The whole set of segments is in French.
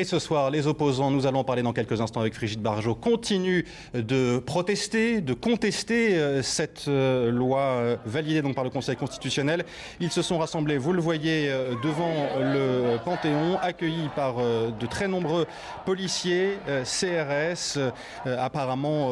Et ce soir, les opposants, nous allons parler dans quelques instants avec Brigitte Bardot, continuent de protester, de contester cette loi validée donc par le Conseil constitutionnel. Ils se sont rassemblés, vous le voyez, devant le Panthéon, accueillis par de très nombreux policiers, CRS. Apparemment,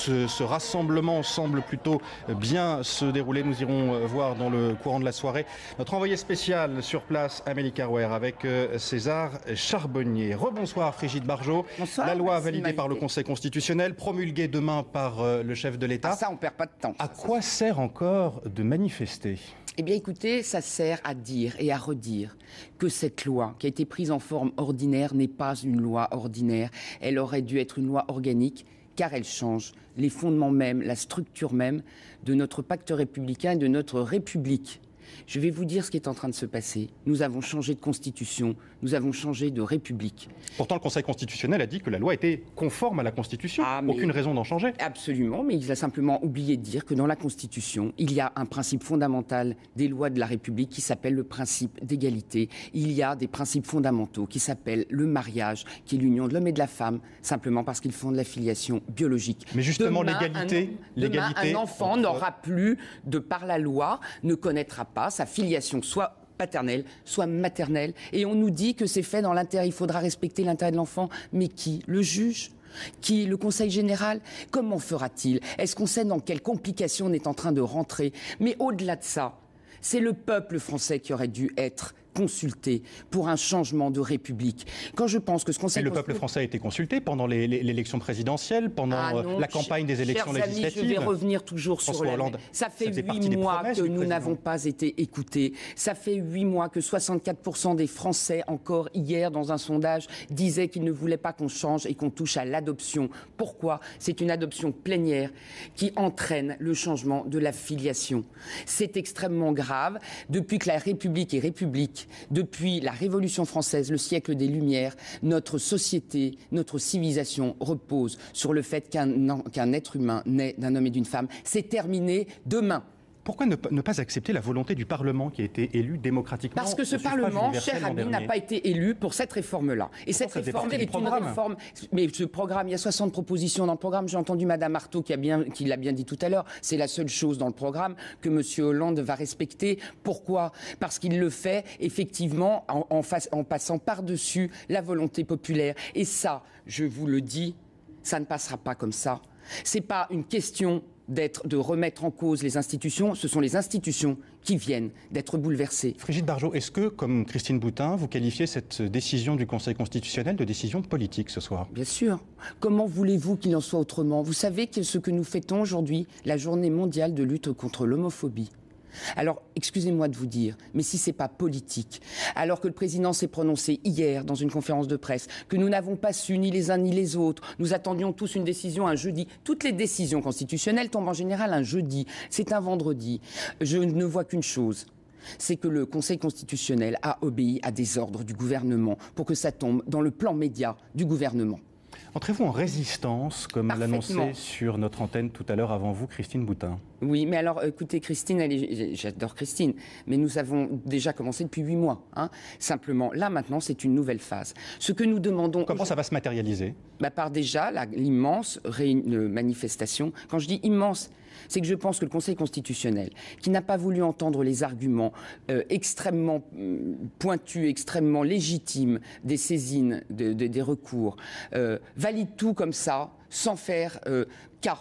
tout ce rassemblement semble plutôt bien se dérouler. Nous irons voir dans le courant de la soirée notre envoyé spécial sur place, Amélie Carrouer, avec César Charbonnier. Rebonsoir Brigitte Bardot. Bonsoir, la loi merci, validée par le Conseil constitutionnel, promulguée demain par le chef de l'État. Ah, ça, on perd pas de temps. À quoi sert encore de manifester ? Eh bien écoutez, ça sert à dire et à redire que cette loi qui a été prise en forme ordinaire n'est pas une loi ordinaire. Elle aurait dû être une loi organique car elle change les fondements même, la structure même de notre pacte républicain et de notre République. Je vais vous dire ce qui est en train de se passer. Nous avons changé de constitution, nous avons changé de république. Pourtant, le Conseil constitutionnel a dit que la loi était conforme à la Constitution. Aucune raison d'en changer. Absolument, mais il a simplement oublié de dire que dans la Constitution, il y a un principe fondamental des lois de la République qui s'appelle le principe d'égalité. Il y a des principes fondamentaux qui s'appellent le mariage, qui est l'union de l'homme et de la femme, simplement parce qu'ils font de la filiation biologique. Mais justement, l'égalité... Un enfant n'aura plus, de par la loi, ne connaîtra pas sa filiation, soit paternelle, soit maternelle. Et on nous dit que c'est fait dans l'intérêt, il faudra respecter l'intérêt de l'enfant. Mais qui ? Le juge ? Qui ? Le Conseil général ? Comment fera-t-il ? Est-ce qu'on sait dans quelles complications on est en train de rentrer ? Mais au-delà de ça, c'est le peuple français qui aurait dû être consulté pour un changement de République. Quand je pense que ce Conseil... Mais le peuple français a été consulté pendant l'élection présidentielle, pendant la campagne des élections législatives. Amis, je vais revenir toujours sur la... Ça fait 8 mois que nous n'avons pas été écoutés. Ça fait 8 mois que 64% des Français, encore hier dans un sondage, disaient qu'ils ne voulaient pas qu'on change et qu'on touche à l'adoption. Pourquoi ? C'est une adoption plénière qui entraîne le changement de la filiation. C'est extrêmement grave. Depuis que la République est République, depuis la Révolution française, le siècle des Lumières, notre société, notre civilisation repose sur le fait qu'un être humain naît d'un homme et d'une femme. C'est terminé demain. Pourquoi ne pas accepter la volonté du Parlement qui a été élu démocratiquement ? Parce que ce Parlement, cher ami, n'a pas été élu pour cette réforme-là. Et cette réforme est une réforme... Mais ce programme, il y a 60 propositions dans le programme. J'ai entendu Mme Artaud qui l'a bien dit tout à l'heure. C'est la seule chose dans le programme que M. Hollande va respecter. Pourquoi ? Parce qu'il le fait, effectivement, en passant par-dessus la volonté populaire. Et ça, je vous le dis, ça ne passera pas comme ça. C'est pas une question de remettre en cause les institutions, ce sont les institutions qui viennent d'être bouleversées. Brigitte Bardot, est-ce que, comme Christine Boutin, vous qualifiez cette décision du Conseil constitutionnel de décision politique ce soir ? Bien sûr. Comment voulez-vous qu'il en soit autrement ? Vous savez ce que nous fêtons aujourd'hui, la journée mondiale de lutte contre l'homophobie. Alors, excusez-moi de vous dire, mais si c'est pas politique, alors que le président s'est prononcé hier dans une conférence de presse, que nous n'avons pas su ni les uns ni les autres, nous attendions tous une décision un jeudi. Toutes les décisions constitutionnelles tombent en général un jeudi, c'est un vendredi. Je ne vois qu'une chose. C'est que le Conseil constitutionnel a obéi à des ordres du gouvernement pour que ça tombe dans le plan média du gouvernement. Entrez-vous en résistance, comme l'annonçait sur notre antenne tout à l'heure avant vous, Christine Boutin ? Oui, mais alors, écoutez, Christine, j'adore Christine, mais nous avons déjà commencé depuis 8 mois. Simplement, là, maintenant, c'est une nouvelle phase. Ce que nous demandons... Comment ça va se matérialiser ? Par déjà l'immense manifestation. Quand je dis immense, c'est que je pense que le Conseil constitutionnel, qui n'a pas voulu entendre les arguments extrêmement pointus, extrêmement légitimes des saisines, des recours, valide tout comme ça, sans faire cas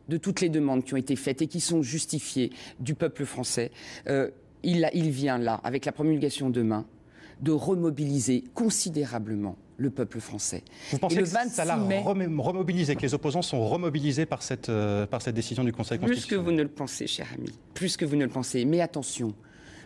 de toutes les demandes qui ont été faites et qui sont justifiées du peuple français. Il vient là, avec la promulgation demain, de remobiliser considérablement le peuple français. Vous pensez que ça l'a remobilisé, que les opposants sont remobilisés par cette décision du Conseil constitutionnel ? Plus que vous ne le pensez, cher ami. Plus que vous ne le pensez. Mais attention,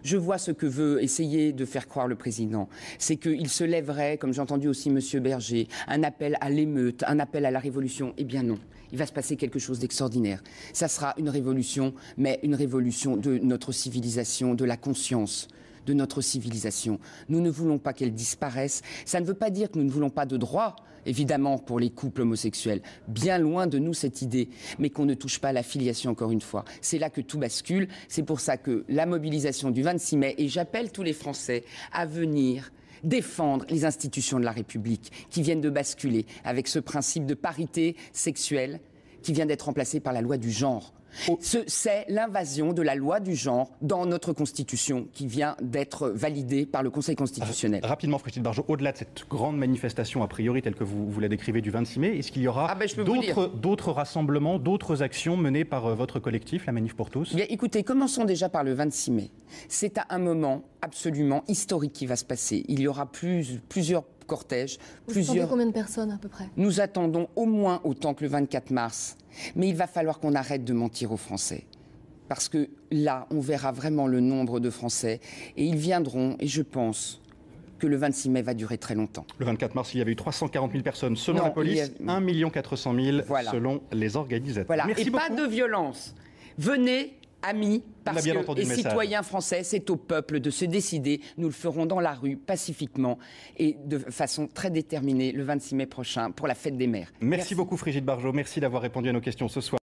je vois ce que veut essayer de faire croire le président. C'est qu'il se lèverait, comme j'ai entendu aussi M. Berger, un appel à l'émeute, un appel à la révolution. Eh bien non. Il va se passer quelque chose d'extraordinaire. Ça sera une révolution, mais une révolution de notre civilisation, de la conscience de notre civilisation. Nous ne voulons pas qu'elle disparaisse. Ça ne veut pas dire que nous ne voulons pas de droits, évidemment, pour les couples homosexuels. Bien loin de nous cette idée, mais qu'on ne touche pas à la filiation, encore une fois. C'est là que tout bascule. C'est pour ça que la mobilisation du 26 mai, et j'appelle tous les Français à venir défendre les institutions de la République qui viennent de basculer avec ce principe de parité sexuelle qui vient d'être remplacé par la loi du genre. C'est l'invasion de la loi du genre dans notre Constitution qui vient d'être validée par le Conseil constitutionnel. Rapidement, Brigitte Bardot, au-delà de cette grande manifestation, a priori, telle que vous la décrivez du 26 mai, est-ce qu'il y aura d'autres rassemblements, d'autres actions menées par votre collectif, la Manif pour tous ? Bien, écoutez, commençons déjà par le 26 mai. C'est à un moment absolument historique qui va se passer. Il y aura plusieurs cortèges. Vous attendez combien de personnes à peu près ? Nous attendons au moins autant que le 24 mars. Mais il va falloir qu'on arrête de mentir aux Français. Parce que là, on verra vraiment le nombre de Français. Et ils viendront, et je pense que le 26 mai va durer très longtemps. Le 24 mars, il y avait eu 340 000 personnes selon la police, 1 400 000 selon les organisateurs. Voilà. Merci beaucoup. Pas de violence. Venez, amis, parce que les citoyens français, c'est au peuple de se décider. Nous le ferons dans la rue, pacifiquement et de façon très déterminée le 26 mai prochain pour la fête des mères. Merci beaucoup Brigitte Bardot, merci d'avoir répondu à nos questions ce soir.